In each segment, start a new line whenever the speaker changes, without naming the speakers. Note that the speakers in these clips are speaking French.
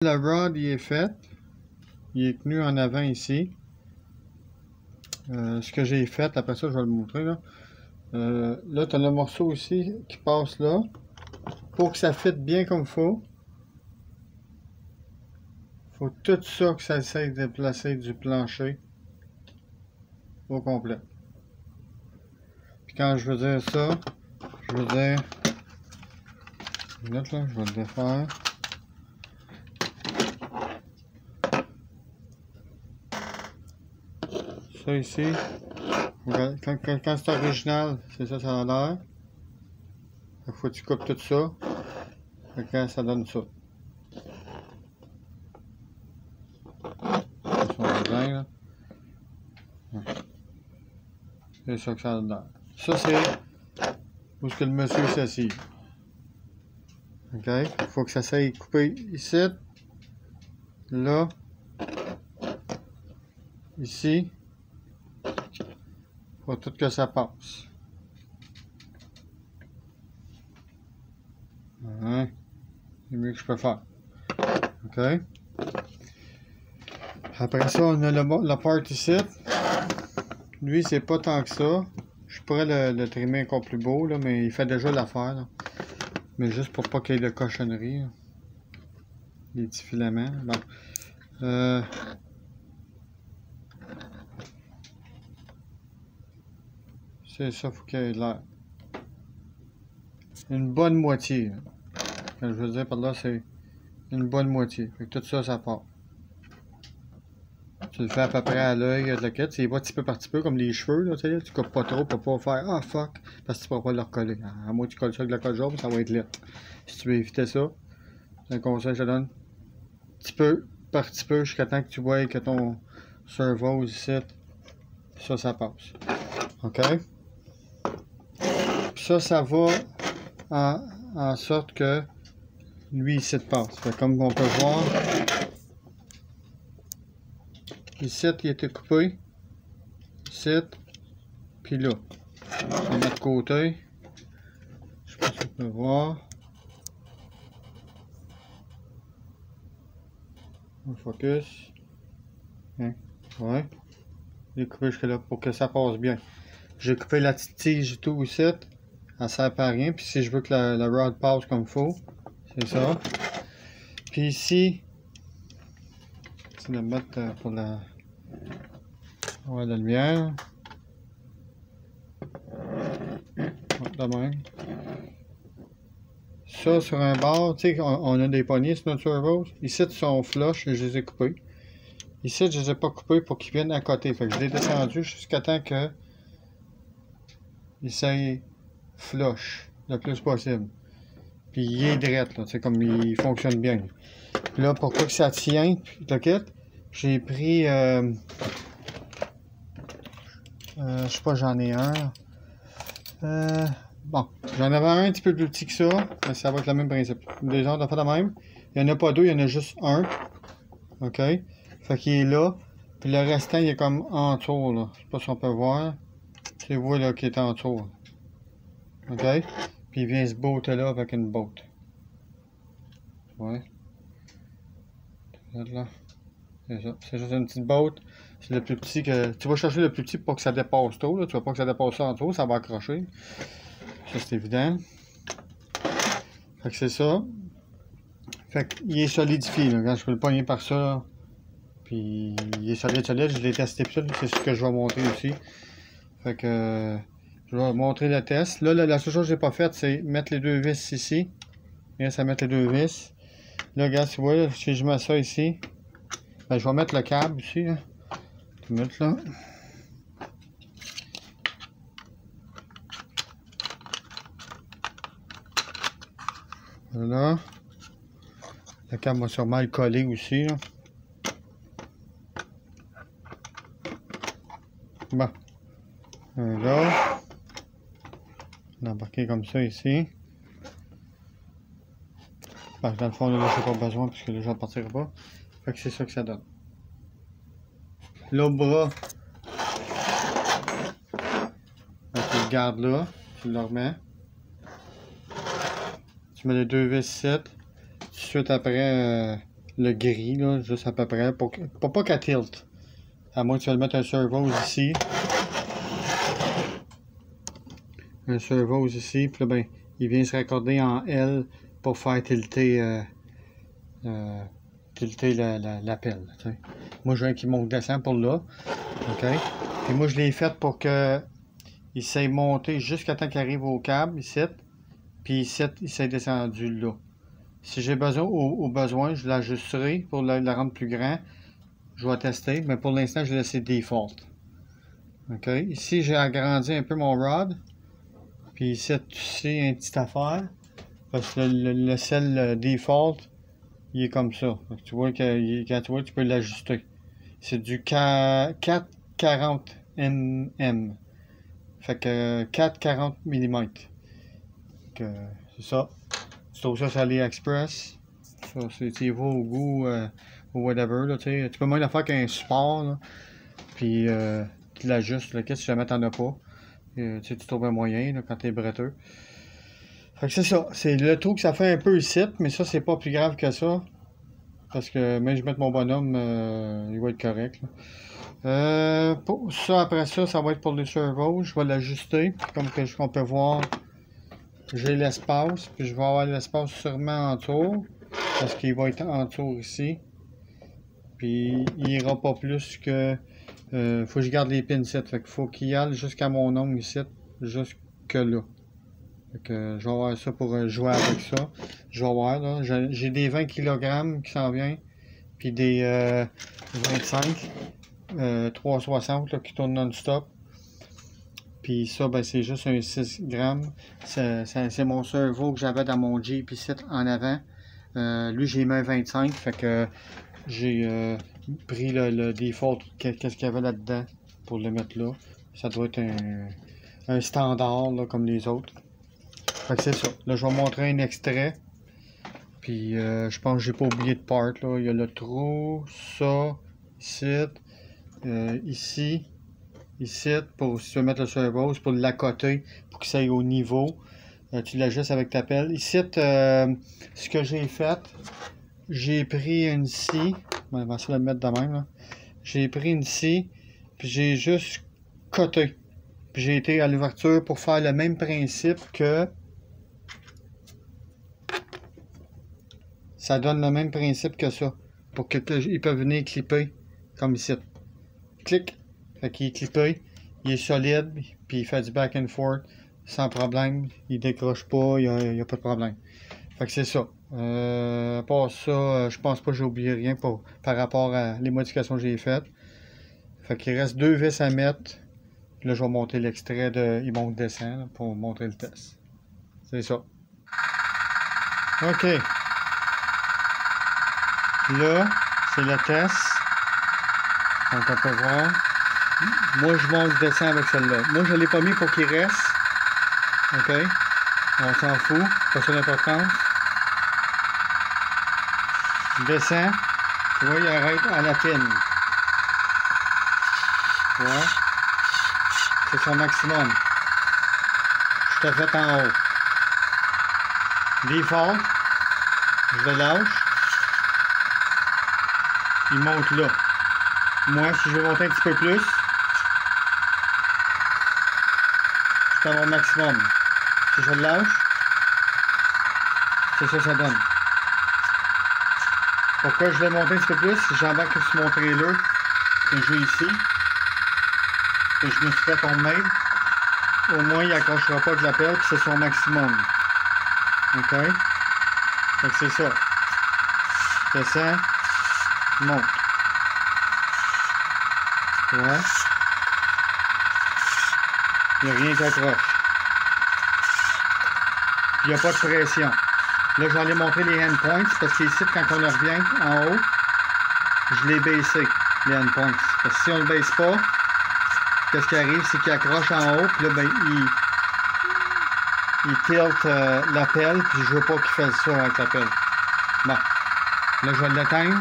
Le rod il est fait. Il est tenu en avant ici. Ce que j'ai fait, après ça je vais le montrer là. Là tu as le morceau aussi qui passe là. Pour que ça fitte bien comme il faut tout ça que ça essaye de déplacer du plancher au complet. Puis quand je veux dire ça, je veux dire... Là, je vais le défaire. Ça ici, quand c'est original, c'est ça, ça a l'air. Il faut que tu coupes tout ça. Quand ça donne ça. C'est ça que ça donne. Ça, c'est où est-ce que le monsieur s'assied. OK? Il faut que ça s'aille couper ici. Là. Ici. Il faut tout que ça passe. Ouais. C'est mieux que je peux faire. OK? Après ça, on a la part ici. Lui, c'est pas tant que ça. Je pourrais le trimer encore plus beau, là, mais il fait déjà l'affaire. Mais juste pour pas qu'il y ait de cochonnerie. Là. Les petits filaments. Bon. C'est ça, faut qu'il y ait de l'air. Une bonne moitié. Là. Je veux dire par là, c'est une bonne moitié. Fait que tout ça, ça part. Tu le fais à peu près à l'œil de la quête. Tu va petit peu par petit peu, comme les cheveux. Là, tu coupes pas trop pour pas faire « Ah, fuck! » Parce que tu pourras pas le recoller. À moins que tu colles ça avec de la colle jaune, ça va être laid. Si tu veux éviter ça, c'est un conseil que je te donne. Petit peu par petit peu jusqu'à temps que tu vois que ton servo ici, ça passe. OK? Puis ça va en sorte que lui ici passe. Fait comme on peut voir, ici il était coupé, ici, puis là. On va mettre de côté. Je pense qu'on peut voir. On focus. Hein? Ouais. J'ai coupé jusque là pour que ça passe bien. J'ai coupé la petite tige et tout ici. Elle sert pas à rien. Puis si je veux que la rod passe comme il faut, c'est ça. Puis ici, c'est de mettre pour la lumière. De même. Ça sur un bord, tu sais, on a des poignées sur notre servo. Ici, ils sont flush et je les ai coupés. Ici, je les ai pas coupés pour qu'ils viennent à côté. Fait que je l'ai descendu jusqu'à temps que il s'aille flush le plus possible. Puis il est direct, là, tu sais, comme il fonctionne bien. Puis là, pour pas que ça tienne, le kit, j'ai pris, je sais pas, j'en ai un. Bon, j'en avais un petit peu plus petit que ça, mais ça va être le même principe. Les autres, on fait la même. Il n'y en a pas deux, il y en a juste un. OK? Fait qu'il est là. Puis le restant, il est comme en tour, là. Je sais pas si on peut voir. C'est vous, là, qui est en tour. OK? Puis il vient se botter là avec une botte. Ouais. Là. C'est ça. C'est juste une petite botte. C'est le plus petit que... Tu vas chercher le plus petit pour que ça dépasse trop, là. Tu vas pas que ça dépasse ça en tour, ça va accrocher. Ça, c'est évident. Fait que c'est ça. Fait qu'il est solidifié, là. Quand je peux le pogner par ça, là. Puis il est solide. Je l'ai testé puis ça. C'est ce que je vais montrer aussi. Fait que je vais montrer le test. Là, la seule chose que j'ai pas faite, c'est mettre les deux vis ici. Il reste à mettre les deux vis. Là, regarde, tu vois, si je mets ça ici, ben, je vais mettre le câble ici. Là. Je vais mettre là. Voilà. Le câble va sûrement le coller aussi. Là. Bon. Là. On a embarqué comme ça ici. Parce que dans le fond, là, j'ai pas besoin parce que là, j'en partirai pas. Fait que c'est ça que ça donne. L'autre bras. Tu le gardes là. Tu le remets. Tu mets les deux vis 7. Tout de suite après, le gris, là, juste à peu près, pour pas qu'elle tilt. À moins que tu vas le mettre un servo ici. Un servo ici, puis là, ben, il vient se raccorder en L pour faire tilter, la pelle. T'sais. Moi, je veux un qui monte descend pour là. OK? Puis moi, je l'ai fait pour que il s'est monté jusqu'à temps qu'il arrive au câble, ici. Puis ici, il s'est descendu là. Si j'ai besoin, au besoin, je l'ajusterai pour la rendre plus grand. Je vais tester, mais pour l'instant, je vais laisser default. OK? Ici, j'ai agrandi un peu mon rod. Puis ici, c'est une petite affaire. Parce que le sel default, il est comme ça. Tu vois que quand tu vois, tu peux l'ajuster. C'est du 440 mm. Fait que 440 mm. C'est ça. Tu trouves ça sur AliExpress. Ça, tu vas au goût ou whatever. Là, tu peux même le faire qu'un support. Là, puis tu l'ajustes. Qu'est-ce que si jamais t'en as pas. Tu trouves un moyen là, quand t'es bretteux. Fait que c'est ça. C'est le trou que ça fait un peu ici, mais ça, c'est pas plus grave que ça. Parce que même je mette mon bonhomme, il va être correct. Pour ça, après ça, ça va être pour les servos. Je vais l'ajuster. Comme on peut voir, j'ai l'espace. Puis je vais avoir l'espace sûrement en tour. Parce qu'il va être en tour ici. Puis il ira pas plus que... faut que je garde les pins ici. Fait qu'il faut qu'il aille jusqu'à mon ongle ici. Jusque là. Fait que je vais avoir ça pour jouer avec ça. Je vais voir là. J'ai des 20 kg qui s'en viennent. Puis des 25. 360 là, qui tourne non-stop. Puis ça, ben, c'est juste un 6 grammes. C'est mon servo que j'avais dans mon Jeep ici en avant. Lui, j'ai mis un 25. Fait que j'ai pris le default, qu'est-ce qu'il y avait là-dedans pour le mettre là. Ça doit être un standard là, comme les autres. Fait que c'est ça. Là, je vais montrer un extrait. Puis je pense que j'ai pas oublié de part. Là. Il y a le trou, ça, ici, ici, pour si tu veux mettre le servo, c'est pour l'accoter, pour que ça aille au niveau. Tu l'ajustes avec ta pelle. Ici, ce que j'ai fait, j'ai pris une scie. On va essayer de le mettre de même. J'ai pris une scie, puis j'ai juste coté. Puis j'ai été à l'ouverture pour faire le même principe que... Ça donne le même principe que ça. Pour qu'ils peuvent venir clipper, comme ici. Clic. Fait qu'il est clippé, il est solide, puis il fait du back and forth sans problème. Il décroche pas, il n'y a pas de problème. Fait que c'est ça. À part ça, je pense pas que j'ai oublié rien par rapport à les modifications que j'ai faites. Fait qu'il reste 2 vis à mettre. Là, je vais monter l'extrait de il monte descend là, pour montrer le test. C'est ça. OK. Là, c'est le test. Donc, on peut voir. Moi, je monte descend avec celle-là. Moi, je ne l'ai pas mis pour qu'il reste. OK? On s'en fout. Pas ça d'importance. Je descends. Tu vois, il arrête à la pine. Tu vois? C'est son maximum. Je te fais en haut. Default. Je le lâche. Il monte là. Moi, si je veux monter un petit peu plus, c'est à mon maximum. Si je le lâche, c'est ça que ça donne. Pourquoi je vais monter un petit peu plus? Si j'embarque sur mon trailer que j'ai ici, que je me suis fait homemade, au moins il n'accrochera pas de la pelle, puis c'est son maximum. OK? Fait que c'est ça. Descends, monte. Tu vois? Il n'y a rien qui accroche. Il n'y a pas de pression. Là, je vais aller montrer les endpoints parce qu'ici, quand on revient en haut, je l'ai baissé, les endpoints. Parce que si on ne le baisse pas, qu'est-ce qui arrive, c'est qu'il accroche en haut, puis là, ben, il tilte la pelle, puis je veux pas qu'il fasse ça avec la pelle. Bon. Là, je vais l'éteindre,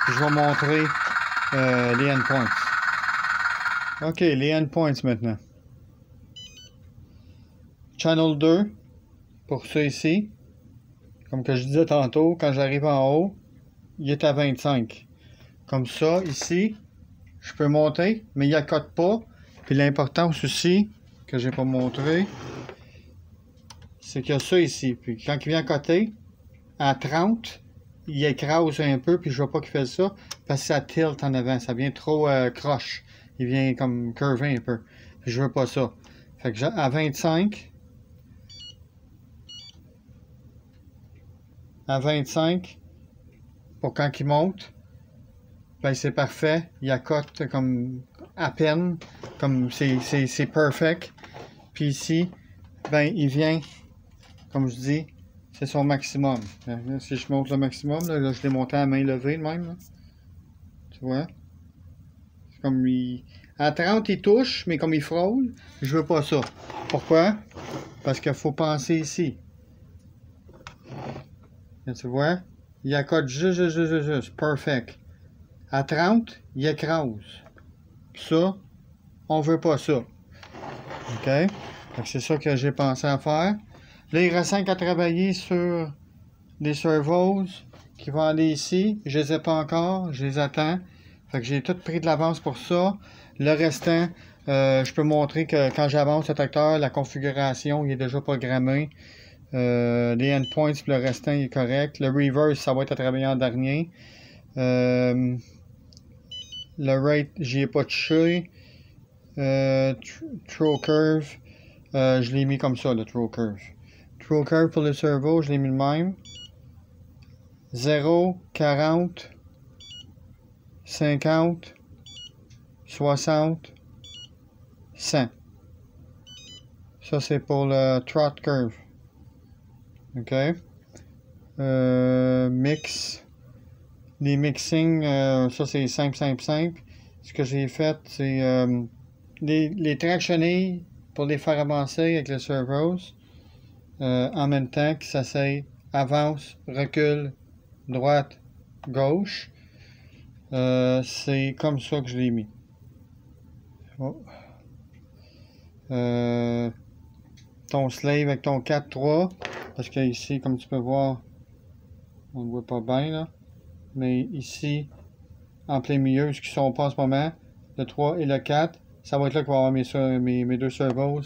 puis je vais montrer les endpoints. OK, les endpoints maintenant. Channel 2, pour ça ici. Comme que je disais tantôt, quand j'arrive en haut, il est à 25. Comme ça, ici, je peux monter, mais il accote pas. Puis l'importance aussi, que j'ai pas montré, c'est qu'il y a ça ici. Puis quand il vient à côté, à 30, il écrase un peu, puis je vois pas qu'il fait ça, parce que ça tilt en avant. Ça vient trop croche. Il vient comme curver un peu. Puis je veux pas ça. Fait que à 25, pour quand il monte, ben c'est parfait. Il accote comme à peine, comme c'est perfect. Puis ici, ben il vient, comme je dis, c'est son maximum. Là, si je monte le maximum, là, je l'ai monté à main levée de même. Là. Tu vois? C'est comme à 30, il touche, mais comme il frôle, je veux pas ça. Pourquoi? Parce qu'il faut penser ici. Là, tu vois? Il accote juste. Perfect. À 30, il écrase. Ça, on veut pas ça. OK? C'est ça que j'ai pensé à faire. Là, il reste 5 à travailler sur les servos qui vont aller ici. Je les ai pas encore. Je les attends. Fait que j'ai tout pris de l'avance pour ça. Le restant, je peux montrer que quand j'avance le tracteur, la configuration, il est déjà programmé. Les endpoints, le restant, il est correct. Le reverse, ça va être à travailler en dernier. Le rate, j'y ai pas touché. Throw curve, je l'ai mis comme ça, le throw curve. Throw curve pour le servo, je l'ai mis le même. 0, 40, 50, 60, 100. Ça, c'est pour le trot curve. OK. Mix. Les mixing, ça, c'est simple. Ce que j'ai fait, c'est les tractionner pour les faire avancer avec le servos en même temps que ça c'est avance, recule, droite, gauche. C'est comme ça que je l'ai mis. Oh. Ton slave avec ton 4-3, parce que ici, comme tu peux voir, on ne voit pas bien là, mais ici, en plein milieu, ce qui sont pas en ce moment, le 3 et le 4, ça va être là qu'il va y avoir mes deux servos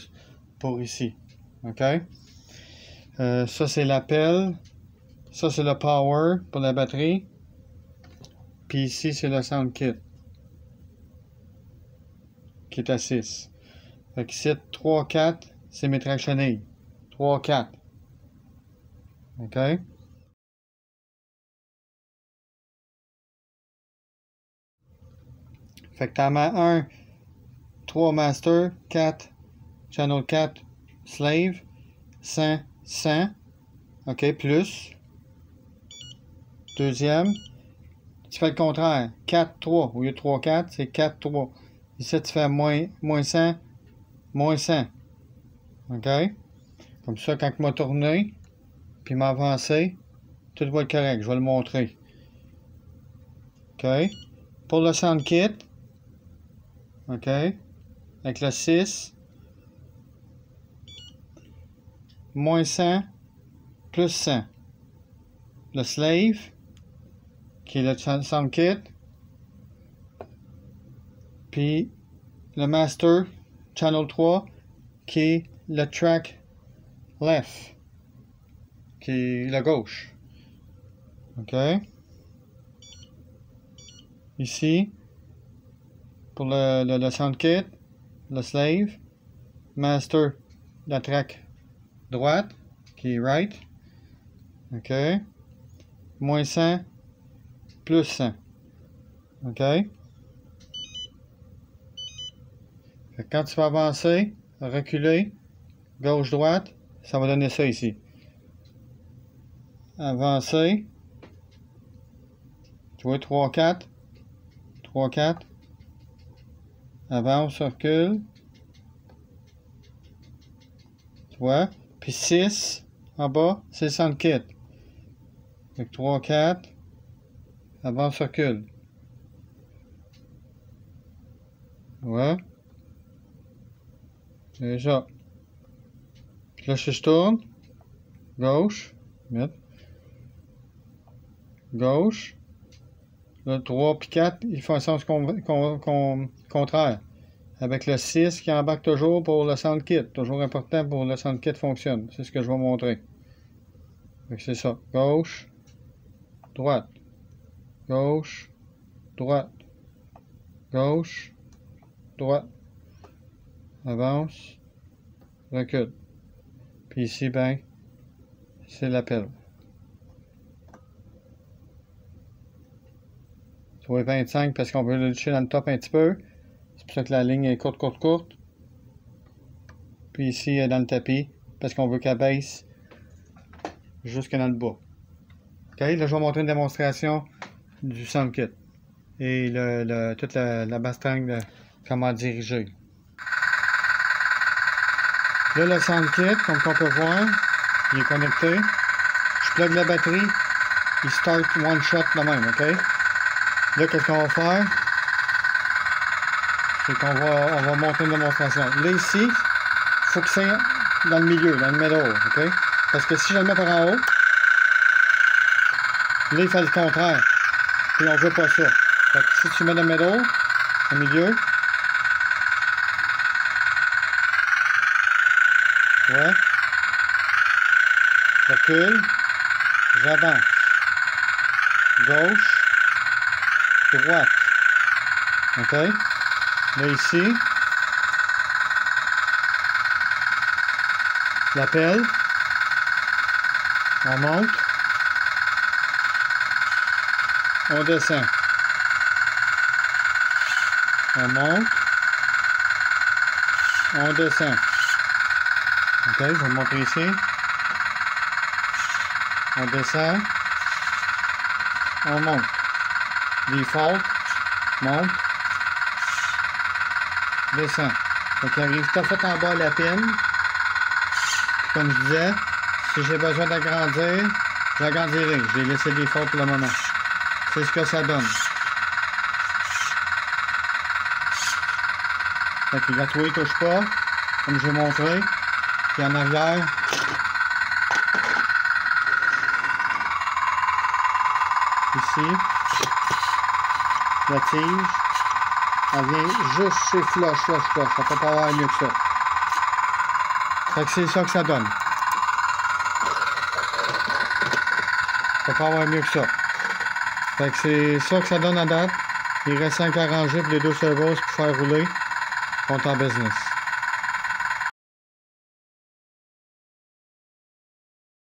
pour ici. OK? Ça, c'est l'appel. Ça, c'est le power pour la batterie. Puis ici, c'est le sound kit. Qui est à 6. Fait que ici, 3, 4, c'est mes tractionnés. 3, 4. OK? Fait que t'en mets 1, 3 master, 4, channel 4, slave, 100, 100. OK, plus. Deuxième. Tu fais le contraire. 4, 3. Au lieu de 3, 4, c'est 4, 3. Ici, tu fais moins 100, moins 100. OK? Comme ça, quand il m'a tourné, puis m'a avancé, tout va être correct. Je vais le montrer. OK? Pour le sound kit, OK? Avec le 6, moins 100, plus 100. Le slave, qui est le sound kit, puis le master, channel 3, qui est le track left, qui est la gauche. OK? Ici, pour le sound kit, le slave, master, la track droite, qui est right. OK? Moins 100, plus 100. OK? Fait que quand tu vas avancer, reculer, gauche-droite, ça va donner ça ici. Avancer. Tu vois, 3, 4. 3, 4. Avance, recule. Tu vois? Puis 6 en bas, c'est le sound kit. Fait que 3, 4. Avance, recule. Tu vois? C'est ça. Puis là, si je tourne, gauche, gauche, Le 3 puis 4, ils font un sens contraire. Avec le 6 qui embarque toujours pour le sound kit. Toujours important pour le sound kit fonctionne. C'est ce que je vais montrer. C'est ça. Gauche, droite. Gauche, droite. Gauche, droite. Avance, recule. Puis ici, ben, c'est l'appel. Tu vois 25 parce qu'on veut le toucher dans le top un petit peu. C'est pour ça que la ligne est courte. Puis ici, dans le tapis, parce qu'on veut qu'elle baisse jusque dans le bas. OK, là, je vais montrer une démonstration du sound kit. Et toute la basse triangle, comment diriger. Là, le sound kit, comme on peut voir, il est connecté. Je plug la batterie, il start one shot de même, OK? Là, qu'est-ce qu'on va faire? C'est qu'on va monter une démonstration. Là, ici, il faut que c'est dans le milieu, dans le middle, OK? Parce que si je le mets par en haut, là, il fait le contraire. Puis on veut pas ça. Fait que si tu mets dans le middle, au milieu, ouais, recule, j'avance, gauche, droite, ok, là ici, l'appel, on monte, on descend, on monte, on descend. Ok, je vais vous montrer ici. On descend. On monte. Default. Monte. Descend. Donc, il arrive tout à fait en bas à la pine. Comme je disais, si j'ai besoin d'agrandir, j'agrandirai. J'ai laissé le default pour le moment. C'est ce que ça donne. Fait que la touée ne touche pas, comme je vais montrer. Puis en arrière, ici, la tige, elle vient juste chez flush. Ça peut pas avoir mieux que ça. Fait que c'est ça que ça donne. Ça peut pas avoir mieux que ça. Fait que c'est ça que ça donne à date. Il reste 5 à ranger pour les deux servos pour faire rouler. On est en business.